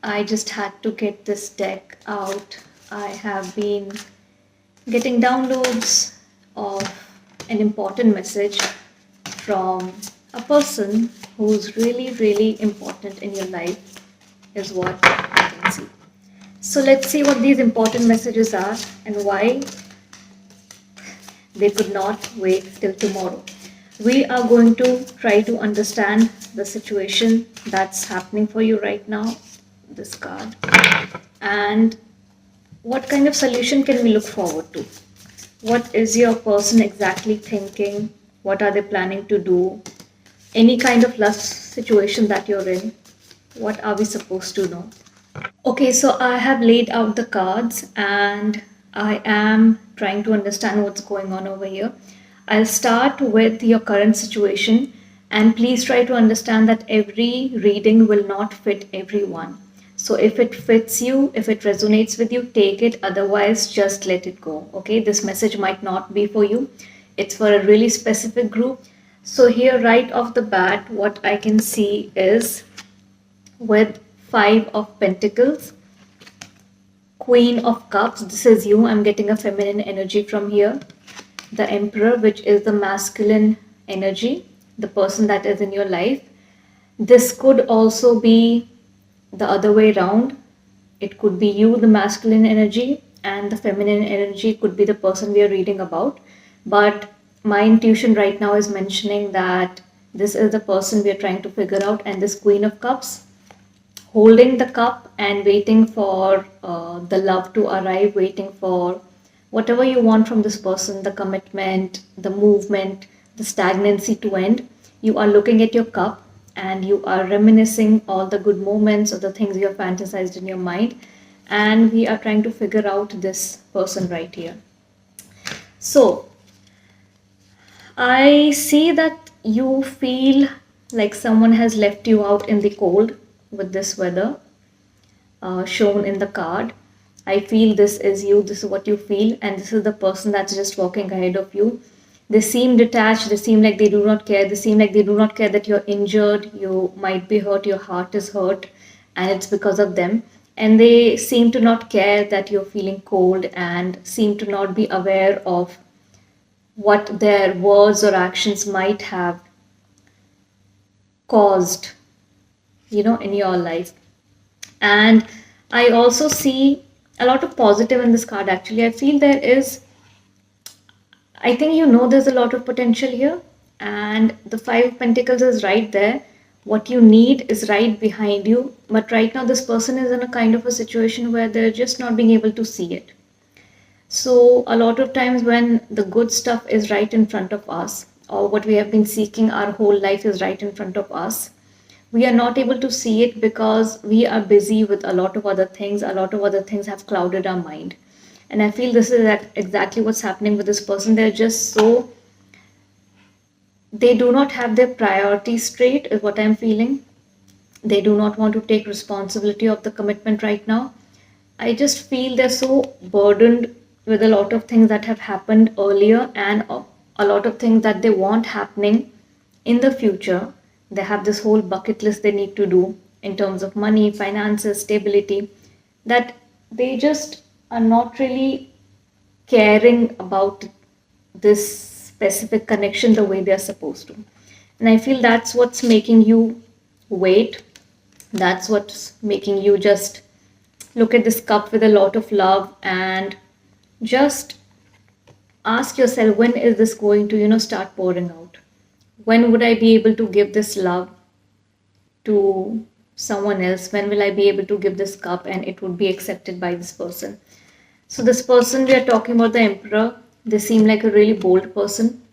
I just had to get this deck out. I have been getting downloads of an important message from a person who's really, really important in your life, is what I can see. So let's see what these important messages are and why they could not wait till tomorrow. We are going to try to understand the situation that's happening for you right now, this card, and what kind of solution can we look forward to? What is your person exactly thinking? What are they planning to do? Any kind of lust situation that you're in, what are we supposed to know? Okay, so I have laid out the cards and I am trying to understand what's going on over here. I'll start with your current situation, and please try to understand that every reading will not fit everyone. So if it fits you, if it resonates with you, take it. Otherwise, just let it go. Okay, this message might not be for you. It's for a really specific group. So here, right off the bat, what I can see is with Five of Pentacles, Queen of Cups, this is you. I'm getting a feminine energy from here. The Emperor, which is the masculine energy, the person that is in your life. This could also be the other way around. It could be you, the masculine energy, and the feminine energy could be the person we are reading about. But my intuition right now is mentioning that this is the person we are trying to figure out, and this Queen of Cups holding the cup and waiting for the love to arrive, waiting for whatever you want from this person, the commitment, the movement, the stagnancy to end. You are looking at your cup and you are reminiscing all the good moments or the things you have fantasized in your mind. And we are trying to figure out this person right here. So I see that you feel like someone has left you out in the cold with this weather shown in the card. I feel this is you, this is what you feel, and this is the person that's just walking ahead of you. They seem detached, they seem like they do not care, they seem like they do not care that you're injured, you might be hurt, your heart is hurt, and it's because of them. And they seem to not care that you're feeling cold and seem to not be aware of what their words or actions might have caused, in your life. And I also see a lot of positive in this card. Actually, I feel I think there's a lot of potential here, and the Five of Pentacles is right there. What you need is right behind you, but right now this person is in a kind of a situation where they're just not being able to see it. So a lot of times when the good stuff is right in front of us, or what we have been seeking our whole life is right in front of us, we are not able to see it because we are busy with a lot of other things. A lot of other things have clouded our mind. And I feel this is exactly what's happening with this person. They do not have their priorities straight, is what I'm feeling. They do not want to take responsibility of the commitment right now. I just feel they're so burdened with a lot of things that have happened earlier and a lot of things that they want happening in the future. They have this whole bucket list they need to do in terms of money, finances, stability, that they just are not really caring about this specific connection the way they're supposed to. And I feel that's what's making you wait. That's what's making you just look at this cup with a lot of love and just ask yourself, when is this going to, start pouring out? When would I be able to give this love to someone else? When will I be able to give this cup and it would be accepted by this person? So this person we are talking about, the Emperor, they seem like a really bold person.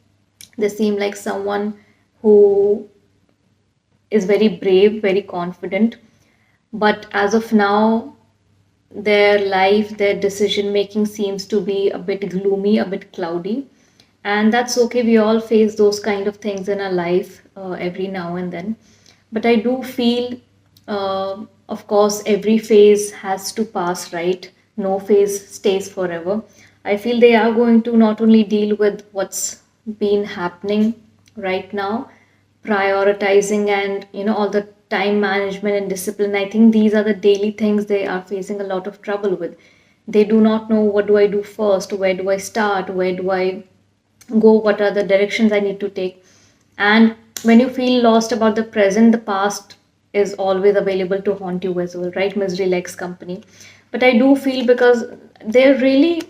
They seem like someone who is very brave, very confident. But as of now, their life, their decision making seems to be a bit gloomy, a bit cloudy. And that's okay. We all face those kind of things in our life every now and then. But I do feel, of course, every phase has to pass, right? No phase stays forever. I feel they are going to not only deal with what's been happening right now, prioritizing and all the time management and discipline. I think these are the daily things they are facing a lot of trouble with. They do not know, what do I do first, where do I start, where do I go, what are the directions I need to take. And when you feel lost about the present, the past is always available to haunt you as well, right? Misery likes company. But I do feel, because they're really,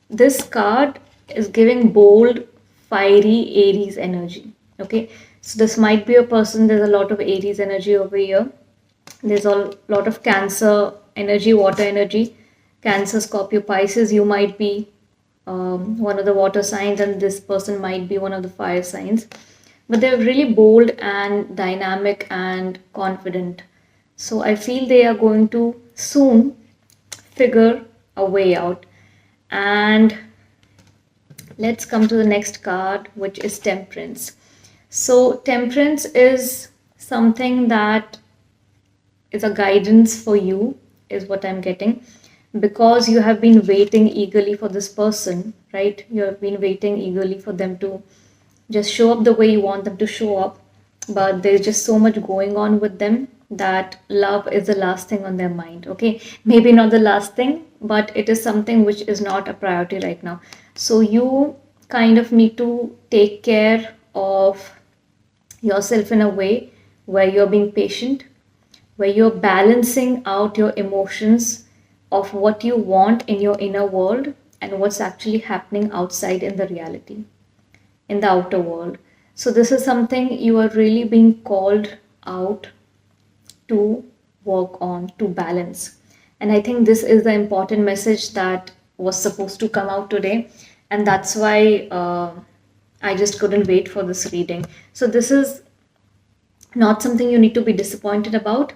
this card is giving bold, fiery Aries energy. Okay, so this might be a person, there's a lot of Aries energy over here. There's a lot of Cancer energy, water energy. Cancer, Scorpio, Pisces, you might be one of the water signs, and this person might be one of the fire signs. But they're really bold and dynamic and confident. So I feel they are going to soon figure a way out. And let's come to the next card, which is Temperance. So Temperance is something that is a guidance for you, is what I'm getting, because you have been waiting eagerly for this person, right? You have been waiting eagerly for them to just show up the way you want them to show up, but there's just so much going on with them that love is the last thing on their mind. Okay, maybe not the last thing, but it is something which is not a priority right now. So you kind of need to take care of yourself in a way where you're being patient, where you're balancing out your emotions of what you want in your inner world and what's actually happening outside in the reality, in the outer world. So, this is something you are really being called out to work on, to balance. And I think this is the important message that was supposed to come out today. And that's why I just couldn't wait for this reading. So, this is not something you need to be disappointed about.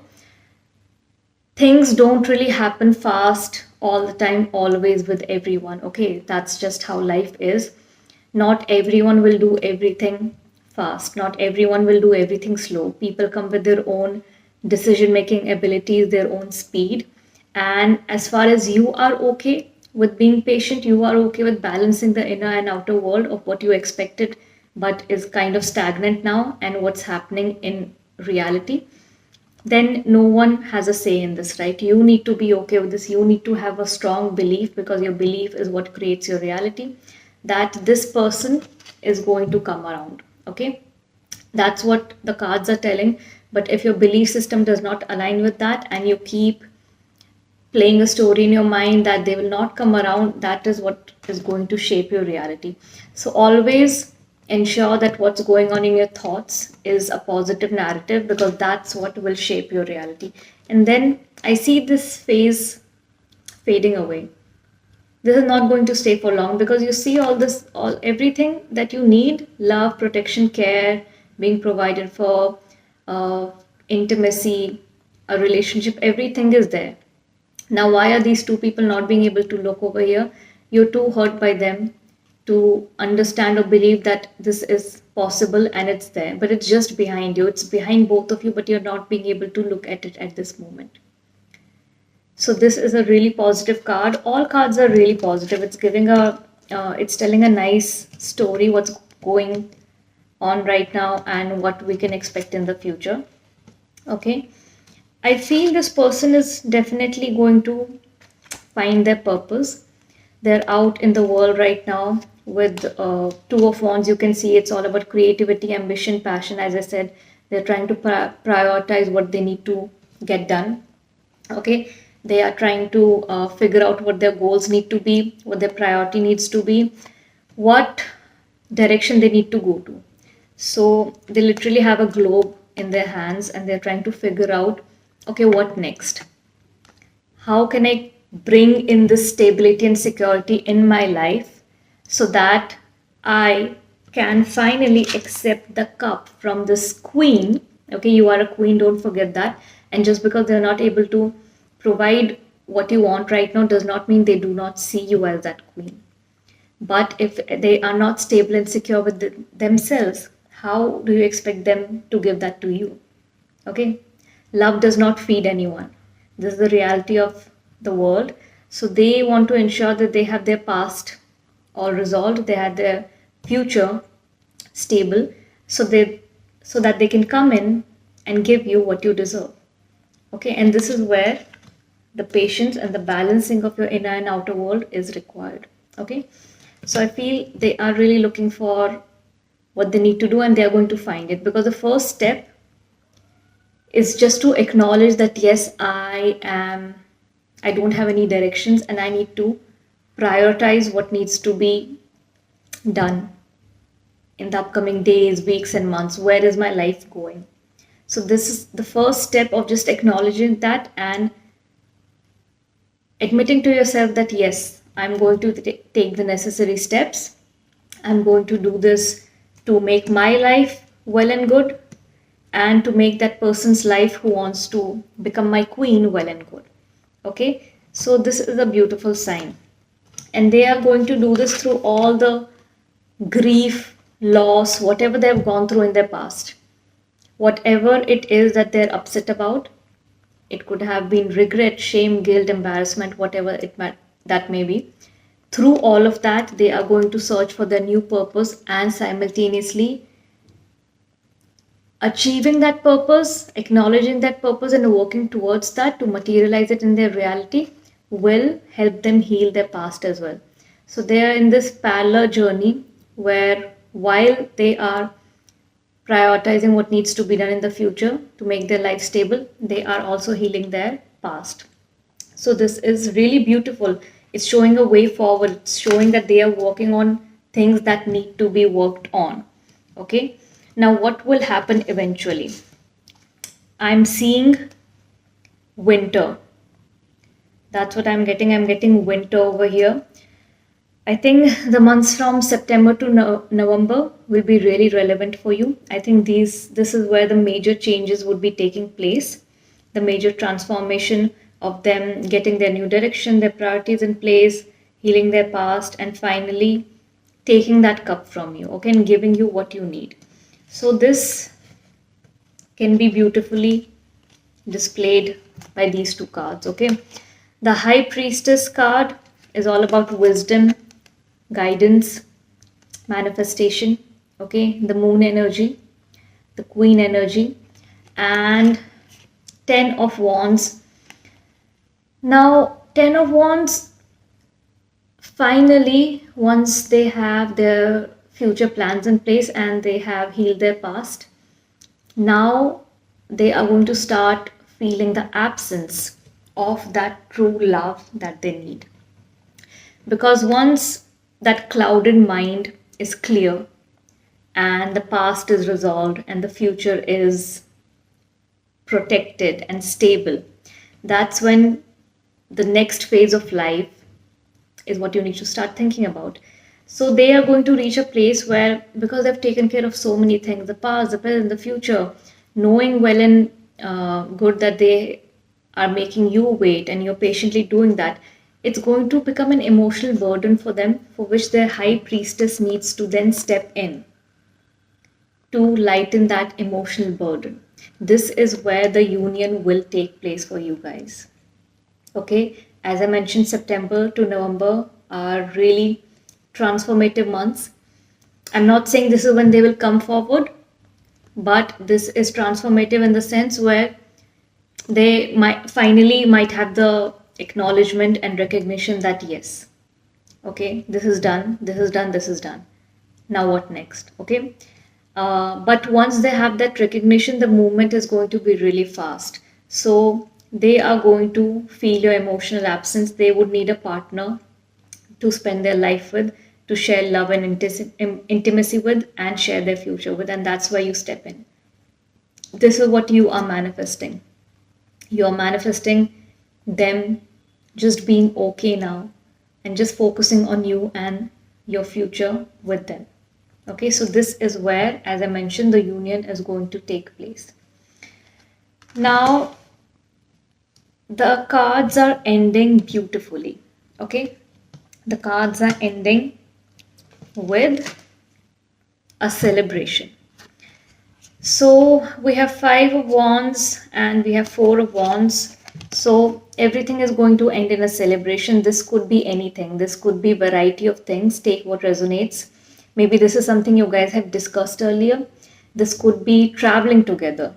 Things don't really happen fast all the time, always, with everyone. Okay, that's just how life is. Not everyone will do everything fast, not everyone will do everything slow. People come with their own decision making abilities, their own speed. And as far as you are okay with being patient, you are okay with balancing the inner and outer world of what you expected but is kind of stagnant now and what's happening in reality, then no one has a say in this, right? You need to be okay with this. You need to have a strong belief, because your belief is what creates your reality, that this person is going to come around. Okay, that's what the cards are telling. But if your belief system does not align with that, and you keep playing a story in your mind that they will not come around, that is what is going to shape your reality. So always ensure that what's going on in your thoughts is a positive narrative, because that's what will shape your reality. And then I see this phase fading away. This is not going to stay for long, because you see all this, all everything that you need: love, protection, care, being provided for, intimacy, a relationship, everything is there. Now, why are these two people not being able to look over here? You're too hurt by them to understand or believe that this is possible, and it's there, but it's just behind you. It's behind both of you, but you're not being able to look at it at this moment. So this is a really positive card. All cards are really positive. It's giving a, it's telling a nice story, what's going on right now and what we can expect in the future. Okay. I feel this person is definitely going to find their purpose. They're out in the world right now with Two of Wands. You can see it's all about creativity, ambition, passion. As I said, they're trying to prioritize what they need to get done. Okay, they are trying to figure out what their goals need to be, what their priority needs to be, what direction they need to go to. So they literally have a globe in their hands, and they're trying to figure out, okay, what next? How can I bring in this stability and security in my life so that I can finally accept the cup from this queen? Okay, you are a queen, don't forget that. And just because they're not able to provide what you want right now does not mean they do not see you as that queen. But if they are not stable and secure with themselves, how do you expect them to give that to you? Okay, love does not feed anyone. This is the reality of the world. So they want to ensure that they have their past all resolved, they have their future stable, so that they can come in and give you what you deserve. Okay, and this is where the patience and the balancing of your inner and outer world is required. Okay, so I feel they are really looking for what they need to do, and they are going to find it, because the first step is just to acknowledge that yes, I don't have any directions, and I need to prioritize what needs to be done in the upcoming days, weeks, and months. Where is my life going? So this is the first step of just acknowledging that and admitting to yourself that yes, I'm going to take the necessary steps. I'm going to do this to make my life well and good, and to make that person's life who wants to become my queen well and good. Okay, so this is a beautiful sign, and they are going to do this through all the grief, loss, whatever they have gone through in their past. Whatever it is that they're upset about, it could have been regret, shame, guilt, embarrassment, whatever that may be. Through all of that, they are going to search for their new purpose, and simultaneously achieving that purpose, acknowledging that purpose, and working towards that to materialize it in their reality will help them heal their past as well. So they are in this parallel journey where, while they are prioritizing what needs to be done in the future to make their life stable, they are also healing their past. So this is really beautiful. It's showing a way forward. It's showing that they are working on things that need to be worked on. Okay. Now what will happen eventually? I'm seeing winter. That's what I'm getting. I'm getting winter over here. I think the months from September to November will be really relevant for you. I think this is where the major changes would be taking place, the major transformation of them getting their new direction, their priorities in place, healing their past, and finally taking that cup from you, okay, and giving you what you need. So this can be beautifully displayed by these two cards, okay. The High Priestess card is all about wisdom, guidance, manifestation, okay, the Moon energy, the Queen energy, and 10 of Wands. Now 10 of Wands, finally, once they have their future plans in place and they have healed their past, now they are going to start feeling the absence of that true love that they need. Because once that clouded mind is clear and the past is resolved and the future is protected and stable, that's when the next phase of life is what you need to start thinking about. So they are going to reach a place where, because they've taken care of so many things, the past, the present, the future, knowing well and good that they are making you wait and you're patiently doing that, it's going to become an emotional burden for them, for which their High Priestess needs to then step in to lighten that emotional burden. This is where the union will take place for you guys. Okay, as I mentioned, September to November are really transformative months. I'm not saying this is when they will come forward, but this is transformative in the sense where they might have the acknowledgement and recognition that yes, okay, this is done, this is done, this is done. Now what next? Okay. But once they have that recognition, the movement is going to be really fast. So they are going to feel your emotional absence. They would need a partner to spend their life with, to share love and intimacy with, and share their future with. And that's where you step in. This is what you are manifesting. You are manifesting them just being okay now and just focusing on you and your future with them. Okay, so this is where, as I mentioned, the union is going to take place. Now, the cards are ending beautifully. Okay, the cards are ending with a celebration. So we have 5 of Wands and we have 4 of Wands. So everything is going to end in a celebration. This could be anything. This could be variety of things. Take what resonates. Maybe this is something you guys have discussed earlier. This could be traveling together.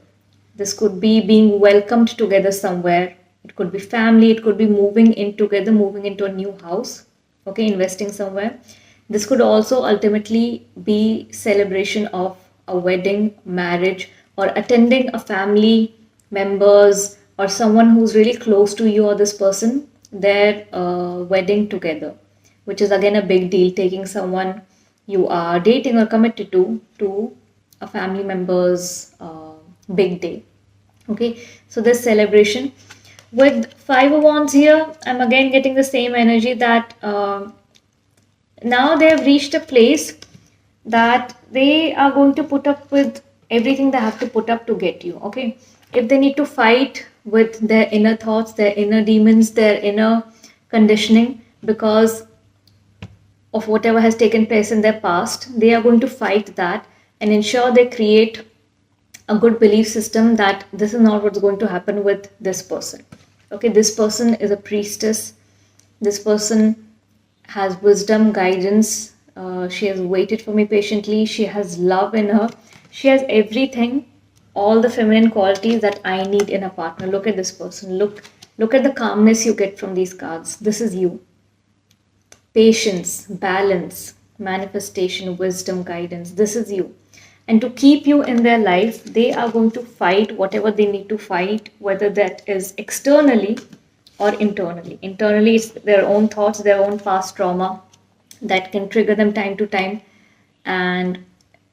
This could be being welcomed together somewhere. It could be family. It could be moving in together, moving into a new house. Okay, investing somewhere. This could also ultimately be celebration of a wedding, marriage, or attending a family members or someone who's really close to you or this person, their wedding together, which is again a big deal. Taking someone you are dating or committed to a family member's big day. Okay, so this celebration with 5 of Wands here, I'm again getting the same energy that now they have reached a place that they are going to put up with everything they have to put up to get you. Okay, if they need to fight with their inner thoughts, their inner demons, their inner conditioning because of whatever has taken place in their past, they are going to fight that and ensure they create a good belief system that this is not what's going to happen with this person. Okay, this person is a priestess. This person has wisdom, guidance. She has waited for me patiently. She has love in her. She has everything, all the feminine qualities that I need in a partner. Look at this person. Look at the calmness you get from these cards. This is you. Patience, balance, manifestation, wisdom, guidance. This is you. And to keep you in their life, they are going to fight whatever they need to fight, whether that is externally or internally. Internally, it's their own thoughts, their own past trauma that can trigger them time to time and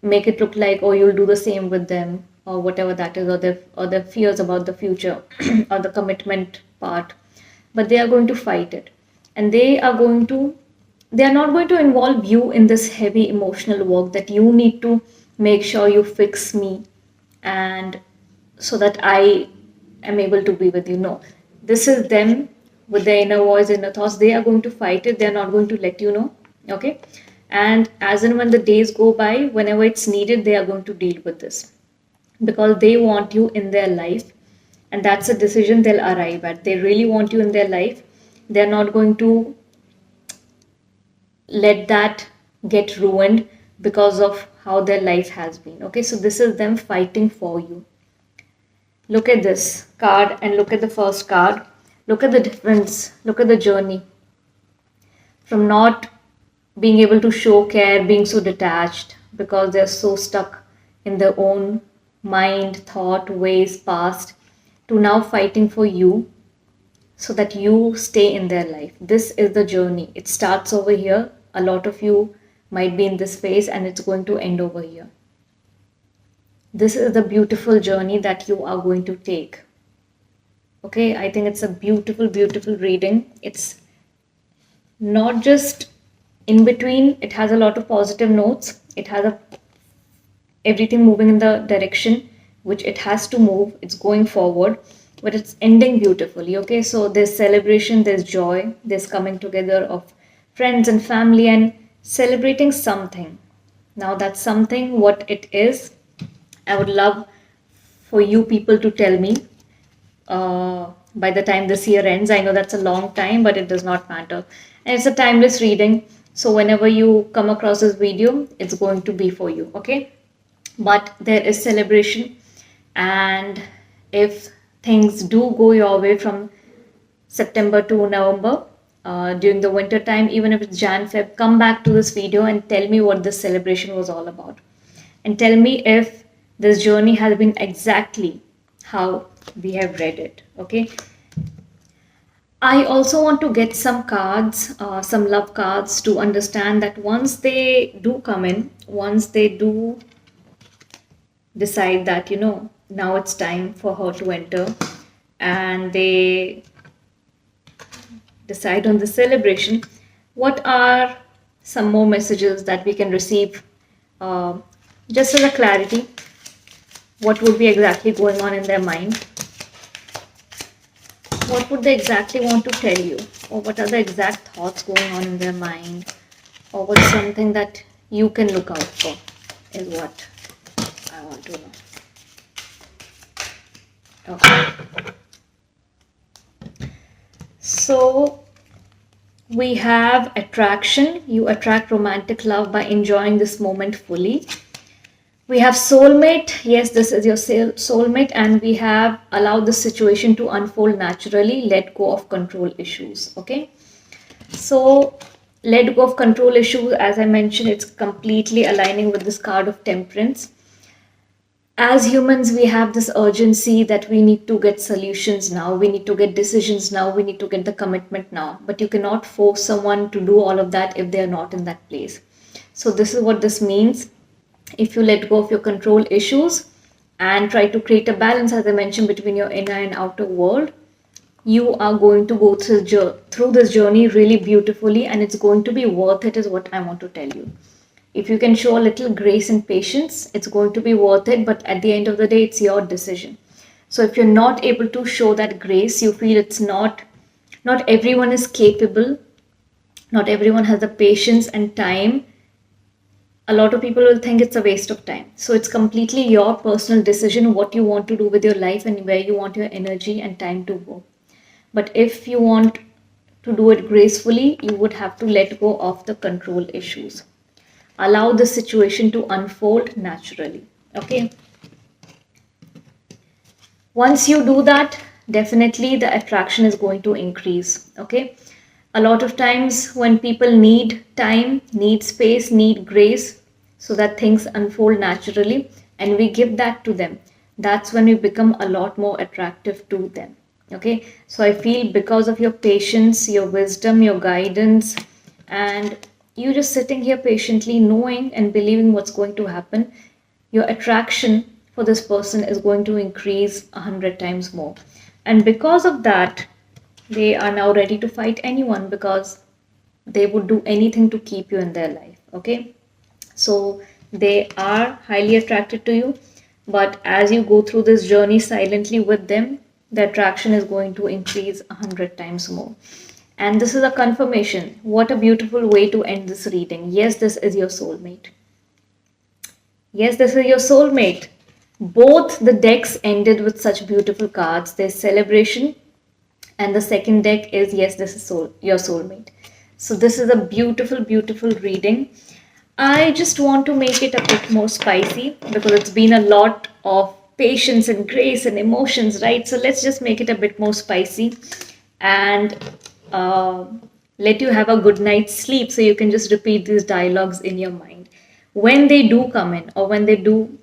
make it look like, oh, you'll do the same with them or whatever that is, or their fears about the future or the commitment part. But they are going to fight it. And they are not going to involve you in this heavy emotional work that you need to make sure you fix me and so that I am able to be with you. No, this is them with their inner voice, inner thoughts. They are going to fight it. They're not going to let you know. Okay. And as and when the days go by, whenever it's needed, they are going to deal with this because they want you in their life. And that's a decision they'll arrive at. They really want you in their life. They're not going to let that get ruined because of how their life has been. Okay, so this is them fighting for you. Look at this card and look at the first card. Look at the difference. Look at the journey from not being able to show care, being so detached because they're so stuck in their own mind, thought, ways, past, to now fighting for you so that you stay in their life. This is the journey. It starts over here. A lot of you might be in this phase and it's going to end over here. This is the beautiful journey that you are going to take. Okay, I think it's a beautiful, beautiful reading. It's not just in between. It has a lot of positive notes. It has everything moving in the direction which it has to move. It's going forward, but it's ending beautifully. Okay, so there's celebration, there's joy, there's coming together of friends and family and celebrating something. Now that's something, what it is, I would love for you people to tell me by the time this year ends. I know that's a long time, but it does not matter. And it's a timeless reading. So whenever you come across this video, it's going to be for you. Okay. But there is celebration. And if things do go your way from September to November, during the winter time, even if it's Jan, Feb, come back to this video and tell me what this celebration was all about. And tell me if this journey has been exactly how we have read it. Okay. I also want to get some cards, some love cards, to understand that once they do come in, once they do decide that, now it's time for her to enter, and they decide on the celebration, what are some more messages that we can receive, just as a clarity, what would be exactly going on in their mind? What would they exactly want to tell you? Or what are the exact thoughts going on in their mind? Or what's something that you can look out for is what I want to know. Okay. So we have attraction. You attract romantic love by enjoying this moment fully. We have soulmate. Yes, this is your soulmate, and we have allowed the situation to unfold naturally. Let go of control issues. Okay, so let go of control issues. As I mentioned, it's completely aligning with this card of temperance. As humans, we have this urgency that we need to get solutions now, we need to get decisions now, we need to get the commitment now. But you cannot force someone to do all of that if they are not in that place. So, this is what this means. If you let go of your control issues and try to create a balance, as I mentioned, between your inner and outer world, you are going to go through this journey really beautifully, and it's going to be worth it, is what I want to tell you. If you can show a little grace and patience, it's going to be worth it, but at the end of the day, it's your decision. So if you're not able to show that grace, you feel it's not everyone is capable, not everyone has the patience and time. A lot of people will think it's a waste of time. So it's completely your personal decision what you want to do with your life and where you want your energy and time to go. But if you want to do it gracefully, you would have to let go of the control issues. Allow the situation to unfold naturally. Okay. Once you do that, definitely the attraction is going to increase. Okay. A lot of times when people need time, need space, need grace so that things unfold naturally, and we give that to them, that's when we become a lot more attractive to them. Okay. So I feel because of your patience, your wisdom, your guidance, and you just sitting here patiently knowing and believing what's going to happen, your attraction for this person is going to increase 100 times more. And because of that, they are now ready to fight anyone, because they would do anything to keep you in their life. Okay, so they are highly attracted to you, but as you go through this journey silently with them, the attraction is going to increase 100 times more. And this is a confirmation. What a beautiful way to end this reading. Yes, this is your soulmate. Yes, this is your soulmate. Both the decks ended with such beautiful cards. There's celebration, and the second deck is yes, this is your soulmate. So this is a beautiful, beautiful reading. I just want to make it a bit more spicy because it's been a lot of patience and grace and emotions, right? So let's just make it a bit more spicy and let you have a good night's sleep, so you can just repeat these dialogues in your mind. When they do come in, or when they do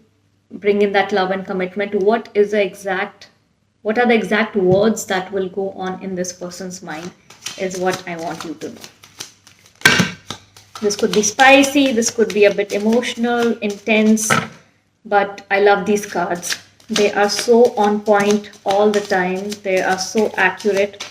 bring in that love and commitment, what are the exact words that will go on in this person's mind is what I want you to know. This could be spicy, this could be a bit emotional, intense, but I love these cards. They are so on point all the time. They are so accurate.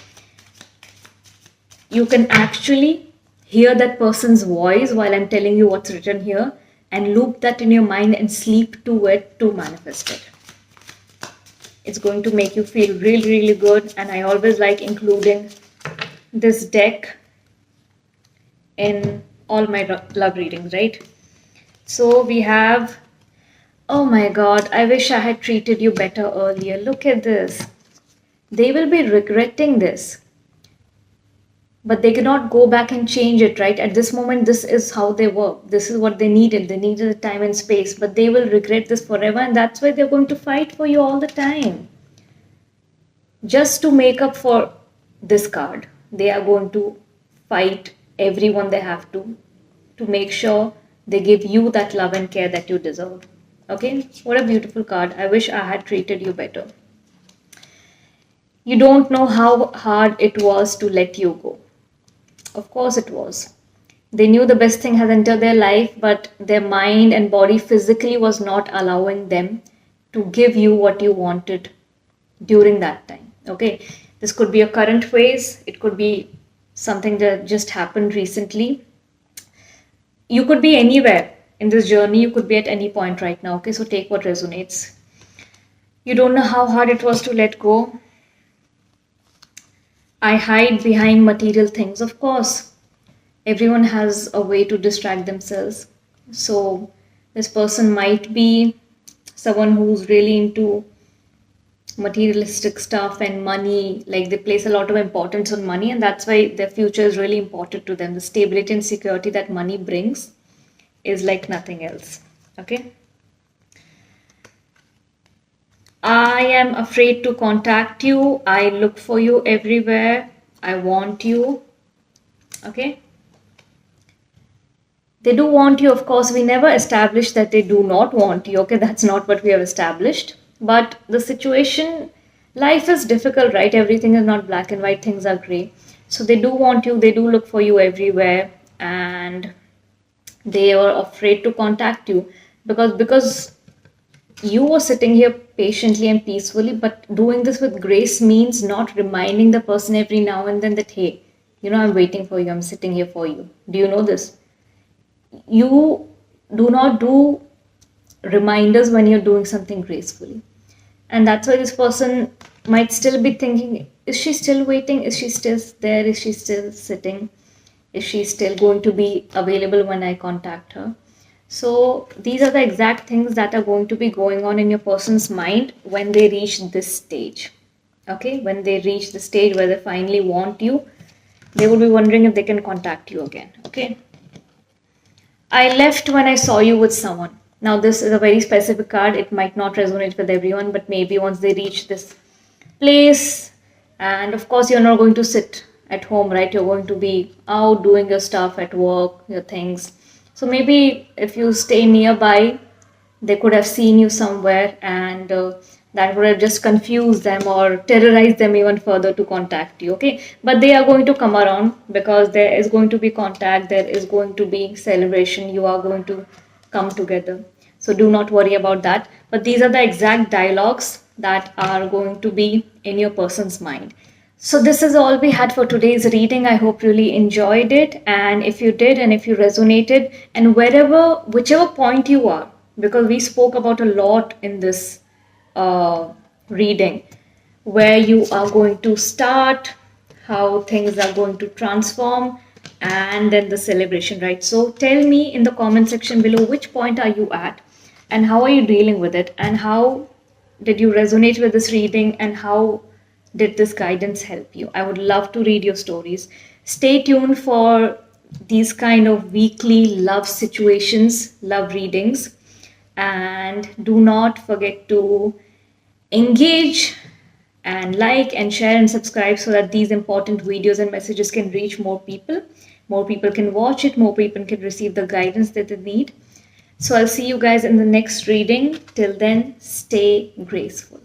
You can actually hear that person's voice while I'm telling you what's written here, and loop that in your mind and sleep to it to manifest it. It's going to make you feel really, really good. And I always like including this deck in all my love readings, right? So we have, oh my God, I wish I had treated you better earlier. Look at this. They will be regretting this, but they cannot go back and change it, right? At this moment, this is how they were. This is what they needed. They needed the time and space, but they will regret this forever. And that's why they're going to fight for you all the time. Just to make up for this card, they are going to fight everyone they have to make sure they give you that love and care that you deserve. Okay, what a beautiful card. I wish I had treated you better. You don't know how hard it was to let you go. Of course it was. They knew the best thing has entered their life, but their mind and body physically was not allowing them to give you what you wanted during that time. Okay, this could be a current phase, it could be something that just happened recently. You could be anywhere in this journey, you could be at any point right now. Okay, so take what resonates. You don't know how hard it was to let go. I hide behind material things. Of course, everyone has a way to distract themselves. So this person might be someone who's really into materialistic stuff and money. Like they place a lot of importance on money, and that's why their future is really important to them. The stability and security that money brings is like nothing else. Okay. I am afraid to contact you. I look for you everywhere. I want you. Okay. They do want you, of course. We never established that they do not want you. Okay, that's not what we have established. But the situation, life is difficult, right? Everything is not black and white, things are gray. So they do want you, they do look for you everywhere, and they are afraid to contact you because you were sitting here patiently and peacefully, but doing this with grace means not reminding the person every now and then that, hey, I'm waiting for you, I'm sitting here for you. Do you know this? You do not do reminders when you're doing something gracefully. And that's why this person might still be thinking, is she still waiting? Is she still there? Is she still sitting? Is she still going to be available when I contact her? So these are the exact things that are going to be going on in your person's mind when they reach this stage. Okay, when they reach the stage where they finally want you, they will be wondering if they can contact you again. Okay. I left when I saw you with someone. Now, this is a very specific card. It might not resonate with everyone, but maybe once they reach this place, and of course, you're not going to sit at home, right? You're going to be out doing your stuff at work, your things. So maybe if you stay nearby, they could have seen you somewhere, and that would have just confused them or terrorized them even further to contact you. Okay, but they are going to come around because there is going to be contact, there is going to be celebration, you are going to come together. So do not worry about that. But these are the exact dialogues that are going to be in your person's mind. So this is all we had for today's reading. I hope you really enjoyed it. And if you did, and if you resonated, and whichever point you are, because we spoke about a lot in this reading, where you are going to start, how things are going to transform, and then the celebration, right? So tell me in the comment section below, which point are you at, and how are you dealing with it, and how did you resonate with this reading, and how did this guidance help you? I would love to read your stories. Stay tuned for these kind of weekly love situations, love readings, and do not forget to engage and like and share and subscribe so that these important videos and messages can reach more people. More people can watch it, more people can receive the guidance that they need. So I'll see you guys in the next reading. Till then, stay graceful.